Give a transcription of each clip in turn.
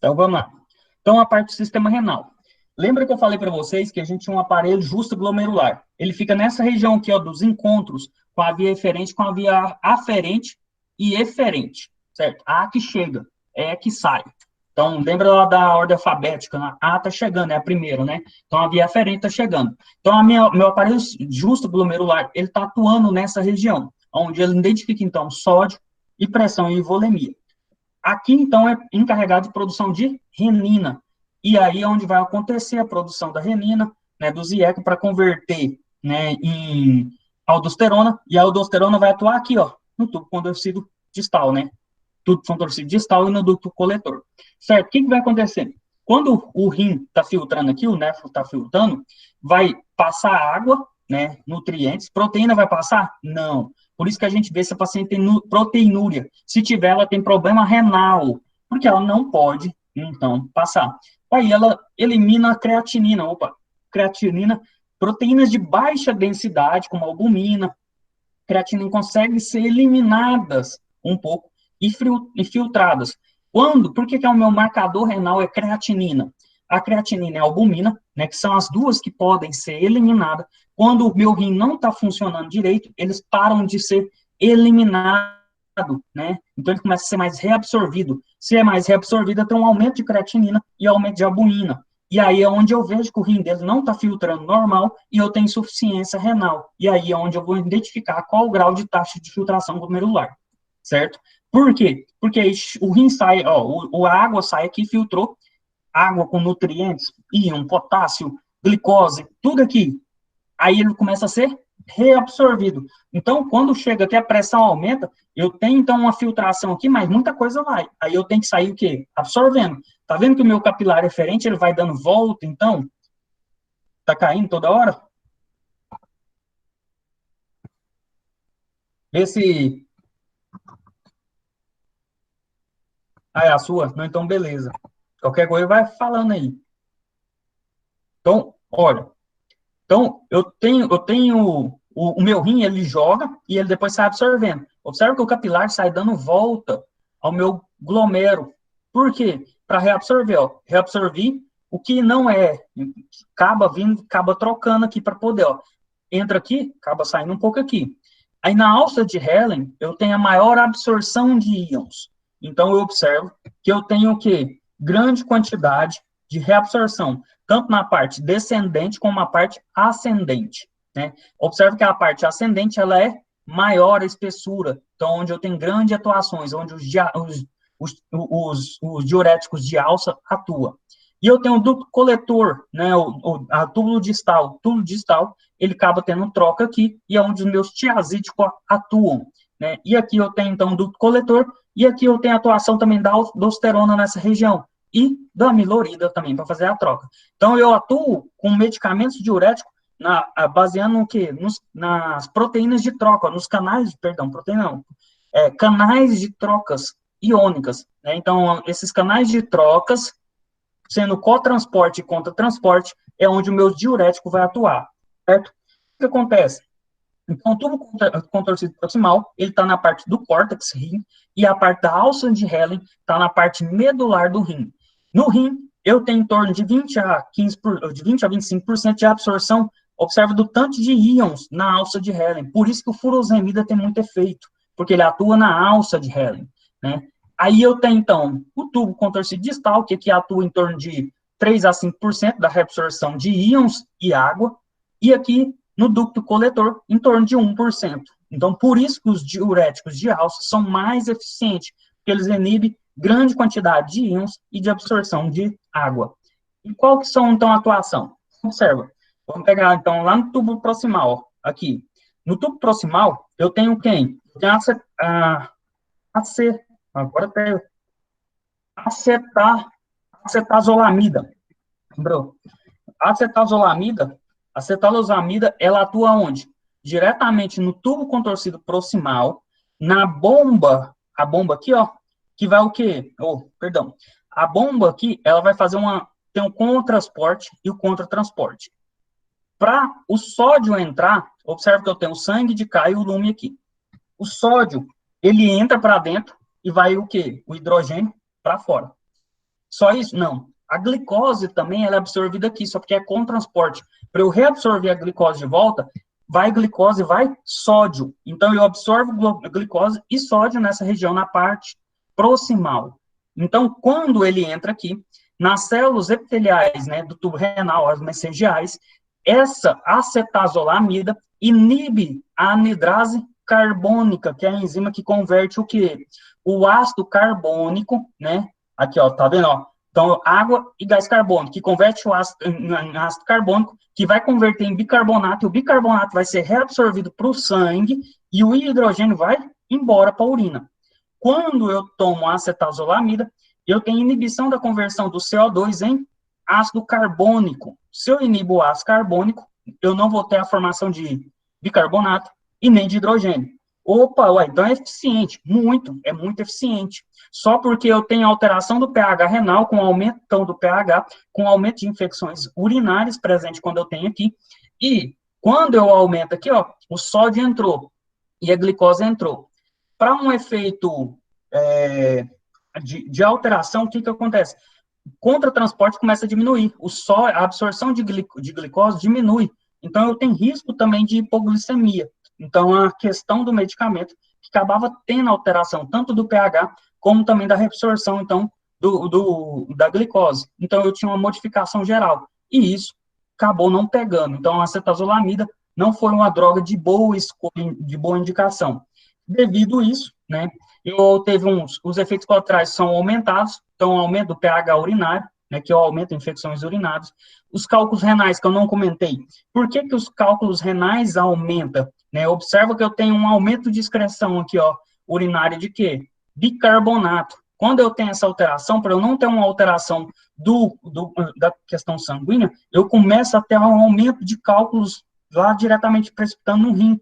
Então, vamos lá. Então, a parte do sistema renal. Lembra que eu falei para vocês que a gente tinha um aparelho justo-glomerular? Ele fica nessa região aqui, ó, dos encontros com a via eferente, com a via aferente e eferente, certo? A que chega, é a que sai. Então, lembra lá da ordem alfabética, né? A está chegando, é a primeira, né? Então, a via aferente está chegando. Então, meu aparelho justo-glomerular, ele está atuando nessa região, onde ele identifica, então, sódio e pressão e volemia. Aqui, então, é encarregado de produção de renina. E aí é onde vai acontecer a produção da renina, né, do ZIEC, para converter, né, em aldosterona, e a aldosterona vai atuar aqui, ó, no tubo contorcido distal, né, tubo contorcido distal e no ducto coletor. Certo? O que vai acontecer? Quando o rim está filtrando aqui, o néfro está filtrando, vai passar água, né, nutrientes, proteína vai passar? Não. Por isso que a gente vê se a paciente tem proteinúria. Se tiver, ela tem problema renal, porque ela não pode, então, passar. Aí ela elimina a creatinina, creatinina, proteínas de baixa densidade, como a albumina, creatinina consegue ser eliminadas um pouco e filtradas. Quando? Por que o meu marcador renal é creatinina? A creatinina e a albumina, né, que são as duas que podem ser eliminadas. Quando o meu rim não está funcionando direito, eles param de ser eliminados, né? Então ele começa a ser mais reabsorvido. Se é mais reabsorvido, tem um aumento de creatinina e aumento de albumina. E aí é onde eu vejo que o rim dele não está filtrando normal e eu tenho insuficiência renal. E aí é onde eu vou identificar qual o grau de taxa de filtração glomerular, certo? Por quê? Porque o rim sai, ó, a água sai aqui, filtrou, água com nutrientes, íon, potássio, glicose, tudo aqui. Aí ele começa a ser reabsorvido. Então, quando chega aqui, a pressão aumenta, eu tenho, então, uma filtração aqui, mas muita coisa vai. Aí eu tenho que sair o quê? Absorvendo. Tá vendo que o meu capilar eferente, ele vai dando volta, então? Tá caindo toda hora? Vê se... Ah, é a sua? Não, então beleza. Qualquer coisa vai falando aí. Então, olha. Então, o meu rim, ele joga e ele depois sai absorvendo. Observa que o capilar sai dando volta ao meu glomero. Por quê? Para reabsorver, ó. Reabsorver o que não é, acaba vindo, acaba trocando aqui para poder, ó. Entra aqui, acaba saindo um pouco aqui. Aí na alça de Helen, eu tenho a maior absorção de íons. Então, eu observo que eu tenho o quê? Grande quantidade de reabsorção, tanto na parte descendente como na parte ascendente, né? Observe que a parte ascendente, ela é maior a espessura, então, onde eu tenho grandes atuações, onde os diuréticos de alça atuam. E eu tenho o ducto coletor, né, a túbulo distal. O túbulo distal, ele acaba tendo troca aqui, e é onde os meus tiazídicos atuam, né? E aqui eu tenho, então, o ducto coletor, e aqui eu tenho a atuação também da aldosterona nessa região, e da amilorida também, para fazer a troca. Então, eu atuo com medicamentos diuréticos baseando no quê? Nas proteínas de troca, nos canais, perdão, proteína não, canais de trocas iônicas, né? Então, esses canais de trocas, sendo cotransporte e contratransporte, é onde o meu diurético vai atuar, certo? O que acontece? Então, o tubo contorcido proximal, ele está na parte do córtex rim, e a parte da alça de Helen está na parte medular do rim. No rim, eu tenho em torno de 20 a 15 de 20 a 25% de absorção, observa do tanto de íons na alça de Helen. Por isso que o furosemida tem muito efeito, porque ele atua na alça de Helen, né? Aí eu tenho, então, o tubo contorcido distal, que aqui atua em torno de 3 a 5% da reabsorção de íons e água, e aqui no ducto coletor, em torno de 1%. Então, por isso que os diuréticos de alça são mais eficientes, porque eles inibem grande quantidade de íons e de absorção de água. E qual que são, então, a atuação? Observa. Vamos pegar, então, lá no tubo proximal, aqui. No tubo proximal, eu tenho quem? Eu tenho agora tem acetazolamida. Lembrou? Acetazolamida, acetalosamida, ela atua onde? Diretamente no tubo contorcido proximal, na bomba, a bomba aqui, ó, que vai o quê? Perdão. A bomba aqui, ela vai fazer tem um contrasporte e o contratransporte. Para o sódio entrar, observe que eu tenho o sangue de cá e o lume aqui. O sódio, ele entra para dentro e vai o quê? O hidrogênio para fora. Só isso? Não. A glicose também ela é absorvida aqui, só porque é com transporte. Para eu reabsorver a glicose de volta, vai glicose, vai sódio. Então, eu absorvo glicose e sódio nessa região, na parte proximal. Então, quando ele entra aqui, nas células epiteliais, né, do tubo renal, as mesangiais, essa acetazolamida inibe a anidrase carbônica, que é a enzima que converte o quê? O ácido carbônico, né? Aqui, ó, tá vendo, ó? Então, água e gás carbônico, que converte o ácido em ácido carbônico, que vai converter em bicarbonato, e o bicarbonato vai ser reabsorvido para o sangue, e o hidrogênio vai embora para a urina. Quando eu tomo acetazolamida, eu tenho inibição da conversão do CO2 em ácido carbônico. Se eu inibo o ácido carbônico, eu não vou ter a formação de bicarbonato e nem de hidrogênio. Opa, ué, então é eficiente, é muito eficiente. Só porque eu tenho alteração do pH renal, com aumento então, do pH, com aumento de infecções urinárias presente quando eu tenho aqui, e quando eu aumento aqui, ó, o sódio entrou e a glicose entrou. Para um efeito de alteração, o que acontece? Contra-transporte começa a diminuir, a absorção de glicose diminui, então eu tenho risco também de hipoglicemia. Então, a questão do medicamento, que acabava tendo alteração tanto do pH, como também da reabsorção, então, da glicose. Então, eu tinha uma modificação geral, e isso acabou não pegando. Então, a acetazolamida não foi uma droga de boa escolha, de boa indicação. Devido a isso, né, os efeitos colaterais são aumentados, então, aumento do pH urinário, né, que é o aumento de infecções urinárias. Os cálculos renais, que eu não comentei. Por que os cálculos renais aumentam? Né? Observa que eu tenho um aumento de excreção aqui, ó, urinária de quê? Bicarbonato. Quando eu tenho essa alteração, para eu não ter uma alteração da questão sanguínea, eu começo a ter um aumento de cálculos lá diretamente precipitando no rim.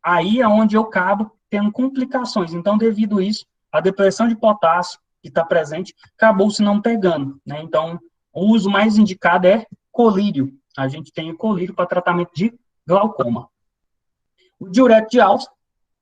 Aí é onde eu acabo tendo complicações. Então, devido a isso, a depressão de potássio, que está presente, acabou se não pegando, né? Então, o uso mais indicado é colírio. A gente tem o colírio para tratamento de glaucoma. O diurético de alça,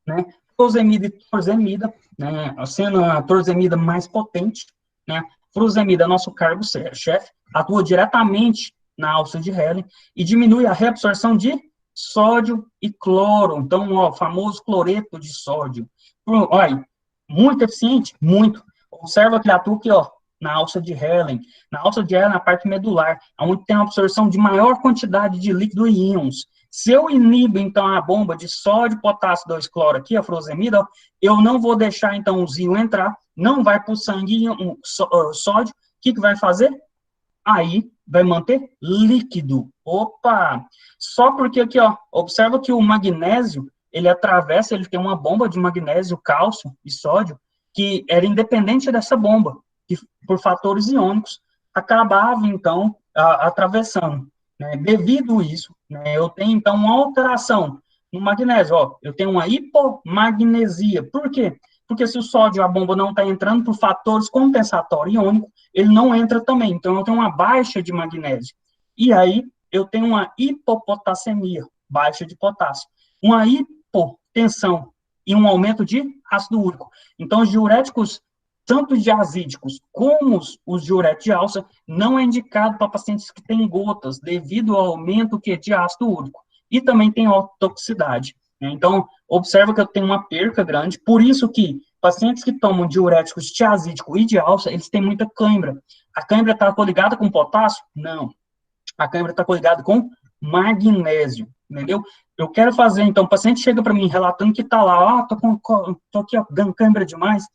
né? Furosemida e torzemida, né? Sendo a torzemida mais potente, né? Furosemida é nosso cargo-chefe, atua diretamente na alça de Helen e diminui a reabsorção de sódio e cloro. Então, ó, o famoso cloreto de sódio. Olha, muito eficiente? Muito. Observa que ele atua aqui, ó, na alça de Helen. Na alça de Helen, na parte medular, onde tem a absorção de maior quantidade de líquido e íons. Se eu inibo, então, a bomba de sódio, potássio, 2-cloro aqui, a furosemida, ó, eu não vou deixar, então, os íons entrar, não vai para o sangue sódio. O que vai fazer? Aí vai manter líquido. Opa! Só porque aqui, ó, observa que o magnésio, ele atravessa, ele tem uma bomba de magnésio, cálcio e sódio, que era independente dessa bomba, que por fatores iônicos acabava, então, atravessando. Né? Devido a isso, né, eu tenho, então, uma alteração no magnésio. Ó, eu tenho uma hipomagnesia. Por quê? Porque se o sódio, a bomba não está entrando por fatores compensatórios iônicos, ele não entra também. Então, eu tenho uma baixa de magnésio. E aí, eu tenho uma hipopotassemia, baixa de potássio. Uma hipotensão e um aumento de ácido úrico. Então, os diuréticos, tanto diazídicos como os diuréticos de alça, não é indicado para pacientes que têm gotas, devido ao aumento de ácido úrico. E também tem otoxicidade. Então, observa que eu tenho uma perca grande, por isso que pacientes que tomam diuréticos tiazídico e de alça, eles têm muita cãibra. A cãibra está coligada com potássio? Não. A cãibra está coligada com magnésio, entendeu? Eu quero fazer, então, o paciente chega para mim relatando que está lá, tô aqui, ó, dando cãibra demais.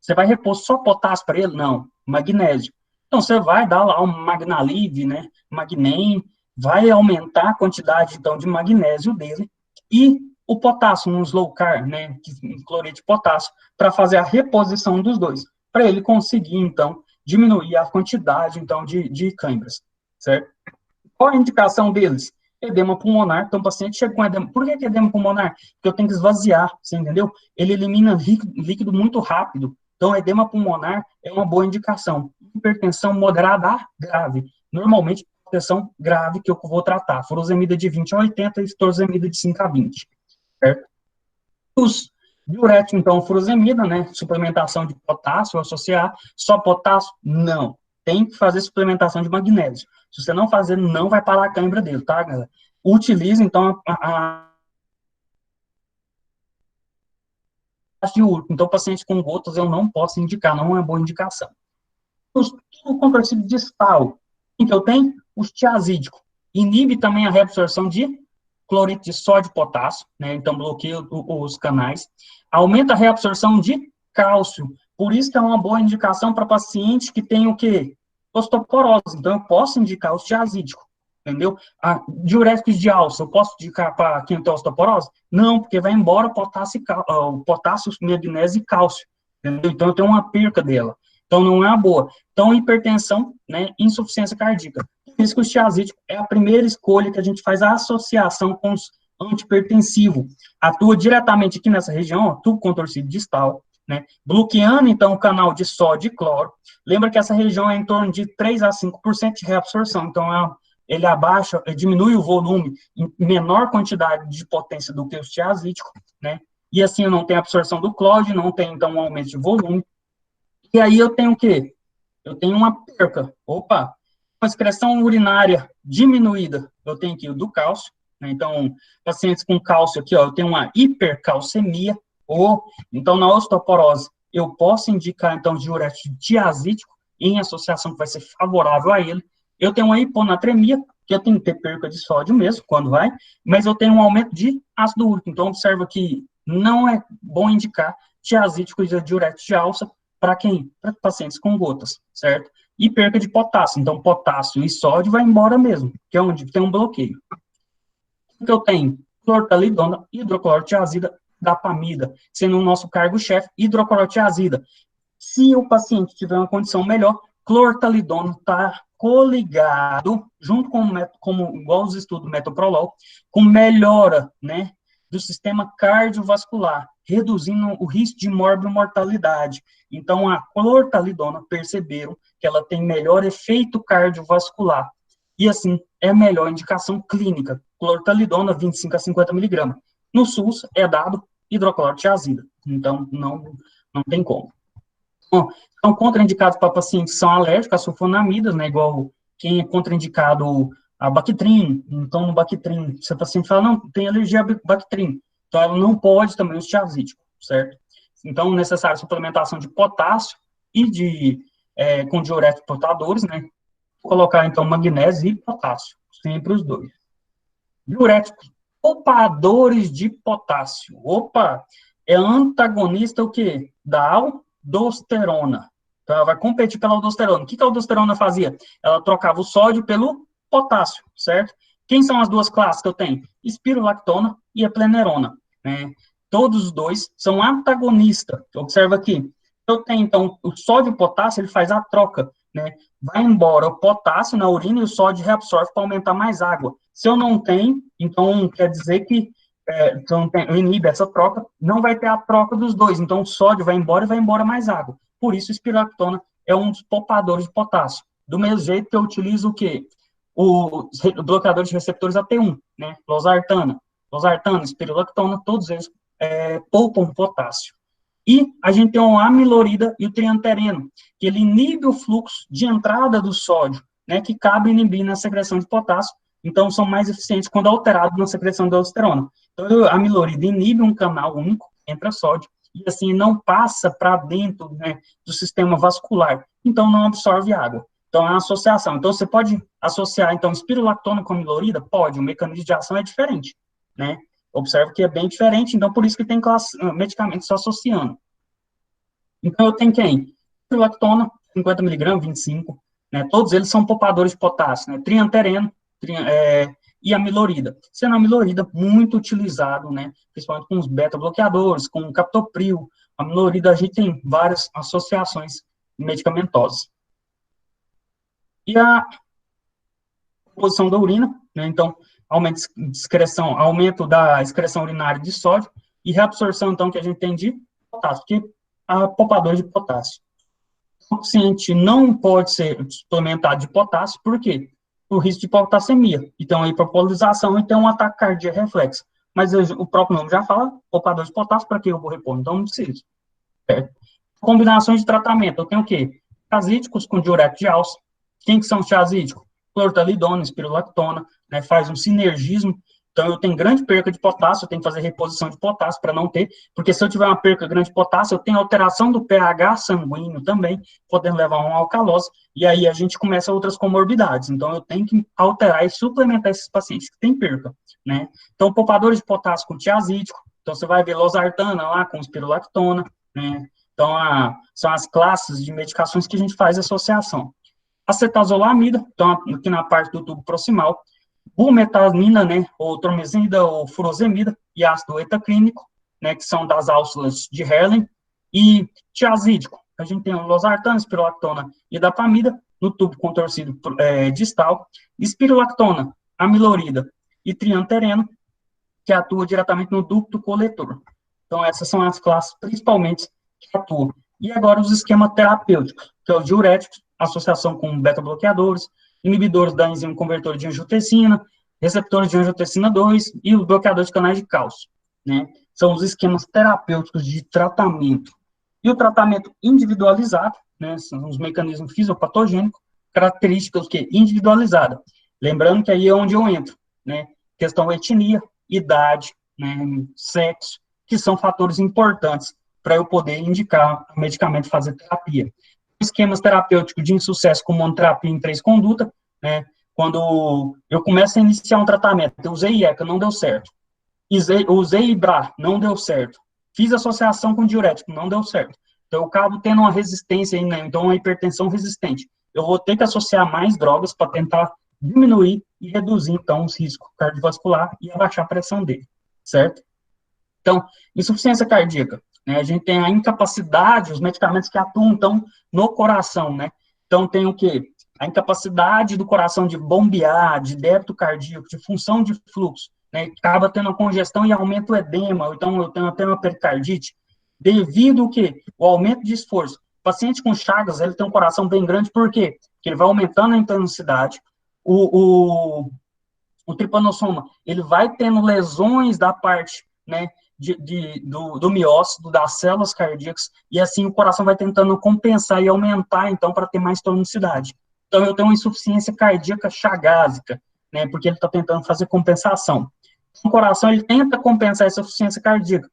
Você vai repor só potássio para ele? Não, magnésio. Então, você vai dar lá um Magnalid, né, Magnem, vai aumentar a quantidade, então, de magnésio dele, e o potássio, um slow carb, né, cloreto de potássio, para fazer a reposição dos dois, para ele conseguir, então, diminuir a quantidade, então, de câimbras, certo? Qual a indicação deles? Edema pulmonar. Então, o paciente chega com edema. Por que edema pulmonar? Porque eu tenho que esvaziar, você entendeu? Ele elimina líquido muito rápido. Então, edema pulmonar é uma boa indicação. Hipertensão moderada a grave. Normalmente, hipertensão grave que eu vou tratar. Furosemida de 20 a 80 e torsemida de 5 a 20. Certo? Os diuréticos, então, furosemida, né? Suplementação de potássio, associar. Só potássio? Não. tem que fazer suplementação de magnésio. Se você não fazer, não vai parar a cãibra dele, tá, galera? Utilize, então, a de úrico. Então, paciente com gotas eu não posso indicar, não é uma boa indicação. O contorcido distal, o que eu tenho? Os tiazídicos. Inibe também a reabsorção de cloreto de sódio e potássio, né? Então bloqueia os canais. Aumenta a reabsorção de cálcio. Por isso que é uma boa indicação para paciente que tem o quê? Osteoporose. Então eu posso indicar os tiazídicos, entendeu? Diuréticos de alça, eu posso indicar para quem tem osteoporose? Não, porque vai embora o potássio, magnésio e cálcio, entendeu? Então eu tenho uma perca dela. Então não é uma boa. Então hipertensão, né, insuficiência cardíaca. Por isso que o tiazídico é a primeira escolha que a gente faz a associação com os antipertensivos. Atua diretamente aqui nessa região, ó, tubo contorcido distal, né, bloqueando, então, o canal de sódio e cloro. Lembra que essa região é em torno de 3 a 5% de reabsorção, então, ele abaixa, diminui o volume em menor quantidade de potência do que os tiazídicos, né, e assim eu não tenho absorção do clóide, não tem, então, um aumento de volume. E aí eu tenho o quê? Eu tenho uma perca. Opa! Uma excreção urinária diminuída, eu tenho aqui o do cálcio, né? Então, pacientes com cálcio aqui, ó, eu tenho uma hipercalcemia, ou, então, na osteoporose, eu posso indicar, então, diurético diazídico, em associação que vai ser favorável a ele. Eu tenho uma hiponatremia, que eu tenho que ter perca de sódio mesmo, quando vai, mas eu tenho um aumento de ácido úrico. Então, observa que não é bom indicar tiazídico e diurético de alça para quem? Para pacientes com gotas, certo? E perca de potássio. Então, potássio e sódio vai embora mesmo, que é onde tem um bloqueio. O que eu tenho? Clortalidona, hidroclorotiazida, dapamida, sendo o nosso cargo-chefe, hidroclorotiazida. Se o paciente tiver uma condição melhor, clortalidona está coligado, junto com, como, igual os estudos do metoprolol, com melhora, né, do sistema cardiovascular, reduzindo o risco de morbimortalidade. Então, a clortalidona, perceberam que ela tem melhor efeito cardiovascular. E, assim, é a melhor indicação clínica. Clortalidona, 25 a 50 miligramas. No SUS, é dado hidroclorotiazida. Então, não tem como. Bom, são contraindicados para pacientes que são alérgicos a sulfonamidas, né, igual quem é contraindicado a Bactrim. Então, no Bactrim, se o paciente fala, não, tem alergia a Bactrim, então ela não pode também os tiazídicos, certo? Então, necessária suplementação de potássio e com diuréticos portadores, né, colocar, então, magnésio e potássio, sempre os dois. Diuréticos poupadores de potássio. Opa, é antagonista o quê? Da aldosterona. Então, ela vai competir pela aldosterona. O que a aldosterona fazia? Ela trocava o sódio pelo potássio, certo? Quem são as duas classes que eu tenho? Espirolactona e eplenerona, né? Todos os dois são antagonistas. Observa aqui. Eu tenho, então, o sódio e o potássio, ele faz a troca, né? Vai embora o potássio na urina e o sódio reabsorve para aumentar mais água. Se eu não tenho, então quer dizer que então, inibe essa troca, não vai ter a troca dos dois. Então, o sódio vai embora e vai embora mais água. Por isso, a espiractona é um dos poupadores de potássio. Do mesmo jeito que eu utilizo o quê? Os bloqueadores de receptores AT1, né? Losartana, espirolactona, todos eles poupam potássio. E a gente tem o amilorida e o triantereno, que ele inibe o fluxo de entrada do sódio, né, que cabe inibir na secreção de potássio, então são mais eficientes quando alterado na secreção da aldosterona. Então, a amilorida inibe um canal único, entra sódio, e assim não passa para dentro, né, do sistema vascular, então não absorve água. Então, é uma associação. Então, você pode associar, então, espirulactona com amilorida? Pode, o mecanismo de ação é diferente, né? Observa que é bem diferente, então por isso que tem medicamentos se associando. Então eu tenho quem? Lactona, 50 miligramas, 25, né? Todos eles são poupadores de potássio, né? Triantereno e amilorida. Sendo a amilorida muito utilizado, né? Principalmente com os beta-bloqueadores, com o captopril. A amilorida a gente tem várias associações medicamentosas. E a composição da urina, né? Então, aumento da excreção urinária de sódio e reabsorção, então, que a gente tem de potássio, que a poupador de potássio. O paciente não pode ser suplementado de potássio, por quê? Por risco de hipotassemia. Então, a hiperpolização e tem um ataque cardíaco reflexo. Mas o próprio nome já fala, poupador de potássio, para que eu vou repor? Então, não precisa. Certo? Combinações de tratamento, eu tenho o quê? Chazídicos com diurético de álcool. Quem que são os chazídicos? Clortalidona, espirulactona, né, faz um sinergismo. Então, eu tenho grande perca de potássio, eu tenho que fazer reposição de potássio para não ter, porque se eu tiver uma perca grande de potássio, eu tenho alteração do pH sanguíneo também, podendo levar a uma alcalose, e aí a gente começa outras comorbidades. Então, eu tenho que alterar e suplementar esses pacientes que têm perca, né? Então, poupadores de potássio com tiazídico, então você vai ver losartana lá com espirulactona, né? Então, são as classes de medicações que a gente faz associação. Acetazolamida, então aqui na parte do tubo proximal, bumetanina, né, ou tromesina ou furosemida, e ácido etaclínico, né, que são das álcilas de Herlen, e tiazídico. A gente tem o losartana, espirolactona e dapamida, no tubo contorcido distal, espirolactona, amilorida e triantereno, que atua diretamente no ducto coletor. Então, essas são as classes, principalmente, que atuam. E agora, os esquemas terapêuticos, que é os diuréticos, associação com beta-bloqueadores, inibidores da enzima convertora de angiotensina, receptores de angiotensina 2 e os bloqueadores de canais de cálcio, né? São os esquemas terapêuticos de tratamento. E o tratamento individualizado, né, são os mecanismos fisiopatogênicos, características que individualizada. Lembrando que aí é onde eu entro, né? Questão etnia, idade, né, sexo, que são fatores importantes para eu poder indicar o medicamento fazer terapia. Esquemas terapêuticos de insucesso com monoterapia em 3 condutas, né, quando eu começo a iniciar um tratamento, eu usei IECA, não deu certo. Usei IBRA, não deu certo. Fiz associação com diurético, não deu certo. Então, eu acabo tendo uma resistência, né, então uma hipertensão resistente. Eu vou ter que associar mais drogas para tentar diminuir e reduzir, então, os riscos cardiovascular e abaixar a pressão dele, certo? Então, insuficiência cardíaca, né, a gente tem a incapacidade, os medicamentos que atuam, então, no coração, né? Então, tem o quê? A incapacidade do coração de bombear, de débito cardíaco, de função de fluxo, né? Acaba tendo a congestão e aumenta o edema, ou então eu tenho até uma pericardite, devido ao quê? O aumento de esforço. O paciente com Chagas, ele tem um coração bem grande, por quê? Porque ele vai aumentando a intensidade, o tripanossoma, ele vai tendo lesões da parte, né, do miócito, das células cardíacas, e assim o coração vai tentando compensar e aumentar, então, para ter mais tonicidade. Então, eu tenho uma insuficiência cardíaca chagásica, né, porque ele está tentando fazer compensação. O coração, ele tenta compensar essa insuficiência cardíaca,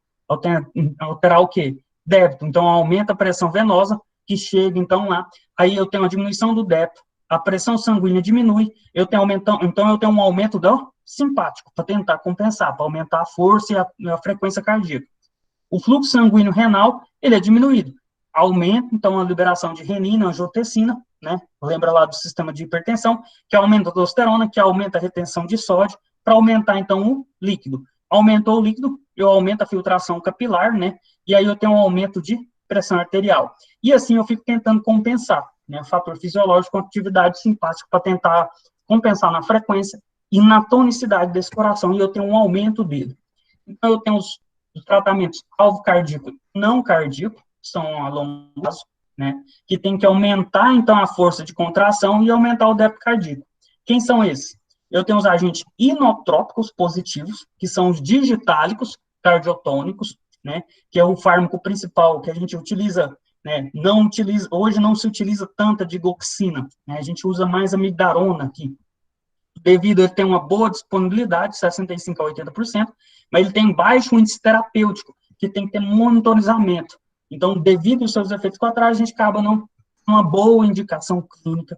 alterar o quê? Débito. Então, aumenta a pressão venosa, que chega, então, lá. Aí eu tenho a diminuição do débito, a pressão sanguínea diminui, então eu tenho um aumento do simpático, para tentar compensar, para aumentar a força e a frequência cardíaca. O fluxo sanguíneo renal, ele é diminuído. Aumenta, então, a liberação de renina, angiotensina, né? Lembra lá do sistema de hipertensão, que aumenta a testosterona, que aumenta a retenção de sódio, para aumentar, então, o líquido. Aumentou o líquido, eu aumento a filtração capilar, né? E aí eu tenho um aumento de pressão arterial. E assim eu fico tentando compensar, né? Fator fisiológico com atividade simpática para tentar compensar na frequência e na tonicidade desse coração, e eu tenho um aumento dele. Então, eu tenho os tratamentos alvo cardíaco e não cardíaco, que são a longo prazo, né, que tem que aumentar, então, a força de contração e aumentar o débito cardíaco. Quem são esses? Eu tenho os agentes inotrópicos positivos, que são os digitálicos cardiotônicos, né, que é o fármaco principal que a gente utiliza, né, hoje não se utiliza tanta digoxina, né, a gente usa mais amigdarona aqui, devido a ele ter uma boa disponibilidade, 65% a 80%, mas ele tem baixo índice terapêutico, que tem que ter monitoramento. Então, devido aos seus efeitos colaterais, a gente acaba não uma boa indicação clínica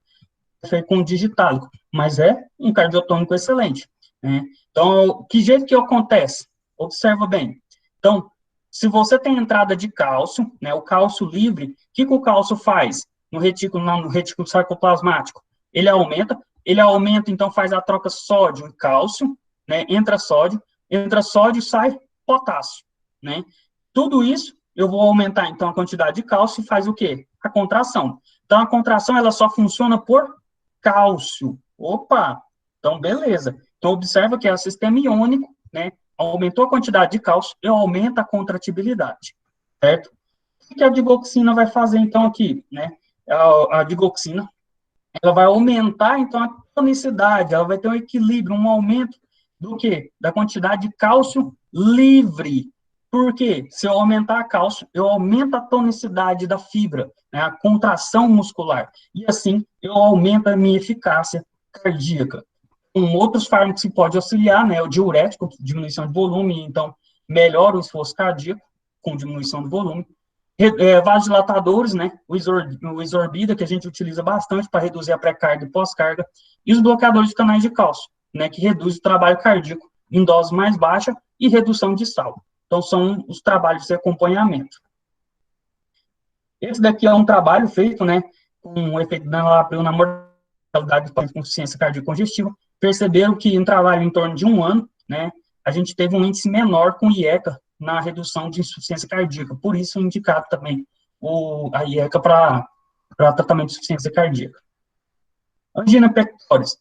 com o digitálico, mas é um cardiotônico excelente, né? Então, que jeito que acontece? Observa bem. Então, se você tem entrada de cálcio, né, o cálcio livre, o que o cálcio faz no retículo sarcoplasmático? Ele aumenta, então faz a troca sódio e cálcio, né? Entra sódio e sai potássio, né? Tudo isso eu vou aumentar então a quantidade de cálcio e faz o quê? A contração. Então a contração ela só funciona por cálcio. Opa, então beleza. Então observa que é o sistema iônico, né? Aumentou a quantidade de cálcio, eu aumento a contratibilidade, certo? O que a digoxina vai fazer então aqui, né? A digoxina ela vai aumentar, então, a tonicidade, ela vai ter um equilíbrio, um aumento do quê? Da quantidade de cálcio livre. Porque se eu aumentar cálcio, eu aumento a tonicidade da fibra, né, a contração muscular, e assim eu aumento a minha eficácia cardíaca. Outros fármacos que pode auxiliar, né, o diurético, diminuição de volume, então melhora o esforço cardíaco com diminuição do volume. Vasodilatadores, né, o Isorbida, que a gente utiliza bastante para reduzir a pré-carga e pós-carga, e os bloqueadores de canais de cálcio, né, que reduz o trabalho cardíaco em dose mais baixa e redução de sal. Então, são os trabalhos de acompanhamento. Esse daqui é um trabalho feito, né, com o efeito da enalapril na mortalidade do paciente com insuficiência cardíaca congestiva. Perceberam que em trabalho em torno de um ano, né, a gente teve um índice menor com IECA na redução de insuficiência cardíaca. Por isso, indicado também a IECA para tratamento de insuficiência cardíaca. Angina pectoris.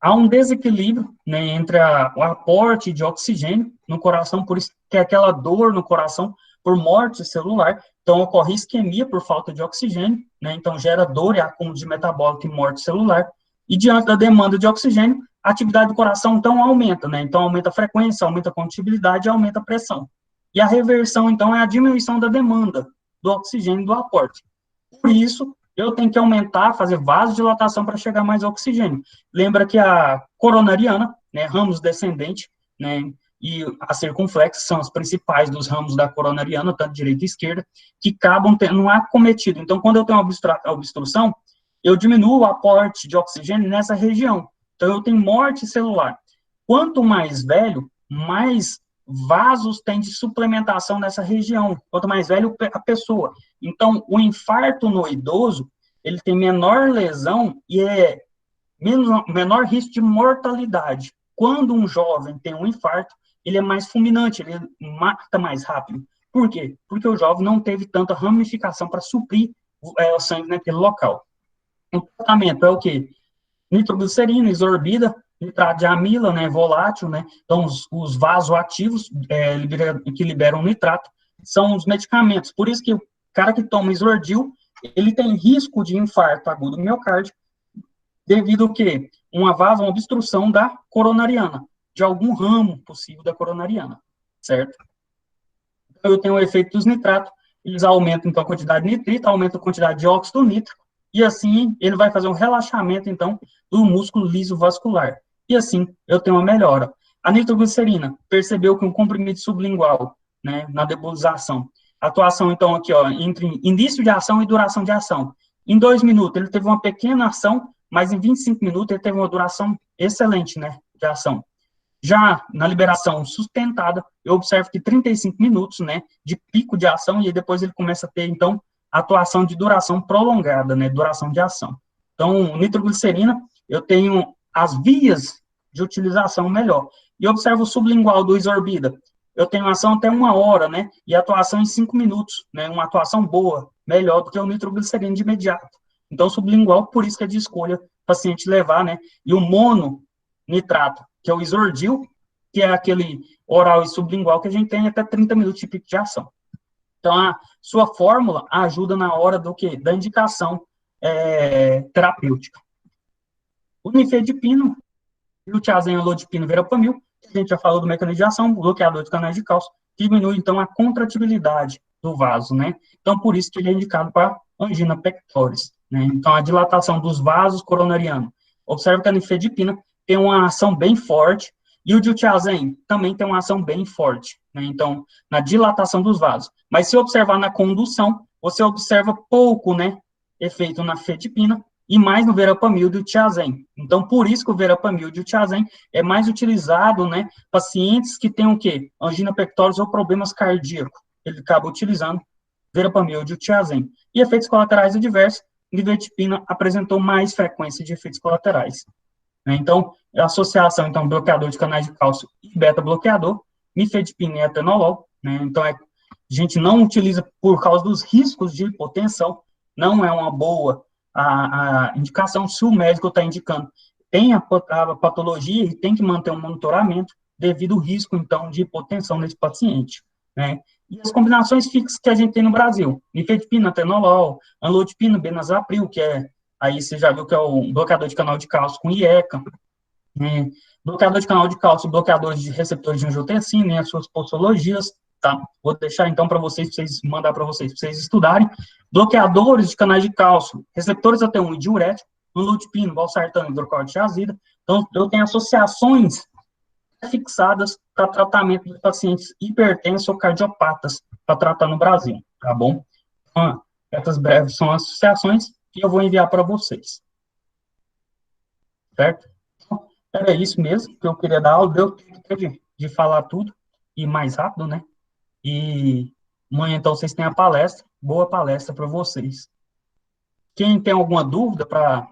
Há um desequilíbrio, né, entre o aporte de oxigênio no coração, por isso que é aquela dor no coração por morte celular. Então, ocorre isquemia por falta de oxigênio, né, então gera dor e acúmulo de metabólico e morte celular. E diante da demanda de oxigênio, a atividade do coração, então, aumenta, né, então aumenta a frequência, aumenta a condutibilidade e aumenta a pressão. E a reversão, então, é a diminuição da demanda do oxigênio do aporte. Por isso, eu tenho que aumentar, fazer vasodilatação para chegar mais oxigênio. Lembra que a coronariana, né, ramos descendente, né, e a circunflexa são as principais dos ramos da coronariana, tanto direita e esquerda, que acabam tendo um acometido. Então, quando eu tenho obstrução, eu diminuo o aporte de oxigênio nessa região. Então, eu tenho morte celular. Quanto mais velho, mais vasos tem de suplementação nessa região, quanto mais velho a pessoa. Então, o infarto no idoso, ele tem menor lesão e menor risco de mortalidade. Quando um jovem tem um infarto, ele é mais fulminante, ele mata mais rápido. Por quê? Porque o jovem não teve tanta ramificação para suprir o sangue naquele local. O tratamento é o quê? Nitroglicerina, Isorbida, nitrato de amila, né, volátil, né, então os vasoativos que liberam nitrato são os medicamentos, por isso que o cara que toma Isordil, ele tem risco de infarto agudo do miocárdio, devido ao quê? Uma obstrução da coronariana, de algum ramo possível da coronariana, certo? Então, eu tenho o efeito dos nitratos, eles aumentam, então, a quantidade de nitrito, aumentam a quantidade de óxido nítrico, e assim, ele vai fazer um relaxamento, então, do músculo liso vascular. E assim, eu tenho uma melhora. A nitroglicerina percebeu que um comprimido sublingual, né, na nebulização, atuação, então, aqui, ó, entre início de ação e duração de ação. Em 2 minutos, ele teve uma pequena ação, mas em 25 minutos, ele teve uma duração excelente, né, de ação. Já na liberação sustentada, eu observo que 35 minutos, né, de pico de ação, e depois ele começa a ter, então, atuação de duração prolongada, né, duração de ação. Então, nitroglicerina, eu tenho as vias de utilização melhor. E observo o sublingual do Isorbida, eu tenho ação até 1 hora, né, e atuação em 5 minutos, né, uma atuação boa, melhor do que o nitroglicerina de imediato. Então, sublingual, por isso que é de escolha paciente levar, né, e o mononitrato, que é o Isordil, que é aquele oral e sublingual que a gente tem até 30 minutos de pico de ação. Então, a sua fórmula ajuda na hora do quê? Da indicação terapêutica. O nifedipino e o tiazem-alodipino verapamil, a gente já falou do mecanismo de ação, bloqueador de canais de cálcio, que diminui, então, a contratibilidade do vaso, né? Então, por isso que ele é indicado para angina pectoris, né? Então, a dilatação dos vasos coronarianos. Observe que a nifedipina tem uma ação bem forte, e o diltiazem também tem uma ação bem forte, né? Então, na dilatação dos vasos. Mas se observar na condução, você observa pouco, né, efeito na fedipina, e mais no verapamil do tiazem. Então, por isso que o verapamil do tiazem é mais utilizado, né, pacientes que têm o quê? Angina pectoris ou problemas cardíacos. Ele acaba utilizando verapamil do tiazem. E efeitos colaterais adversos, nifedipina apresentou mais frequência de efeitos colaterais. Então, a associação, então, bloqueador de canais de cálcio e beta-bloqueador, nifedipina e atenolol, né? Então, a gente não utiliza por causa dos riscos de hipotensão, não é uma boa a indicação, se o médico está indicando, tem a patologia e tem que manter um monitoramento devido ao risco, então, de hipotensão nesse paciente, né? E as combinações fixas que a gente tem no Brasil, nifedipina, atenolol, amlodipina, benazepril, que aí você já viu que é o bloqueador de canal de cálcio com IECA, bloqueador de canal de cálcio, bloqueadores de receptores de angiotensina, e as suas posologias, tá? Vou deixar, então, para vocês, mandar para vocês estudarem. Bloqueadores de canais de cálcio, receptores AT1 e diurético, lutipino, valsartano, hidrocórticoazida. Então, eu tenho associações fixadas para tratamento de pacientes hipertensos ou cardiopatas, para tratar no Brasil, tá bom? Então, essas breves são associações que eu vou enviar para vocês, certo? Então, era isso mesmo que eu queria dar aula, deu tempo de falar tudo, e mais rápido, né? E amanhã, então, vocês têm a palestra, boa palestra para vocês. Quem tem alguma dúvida para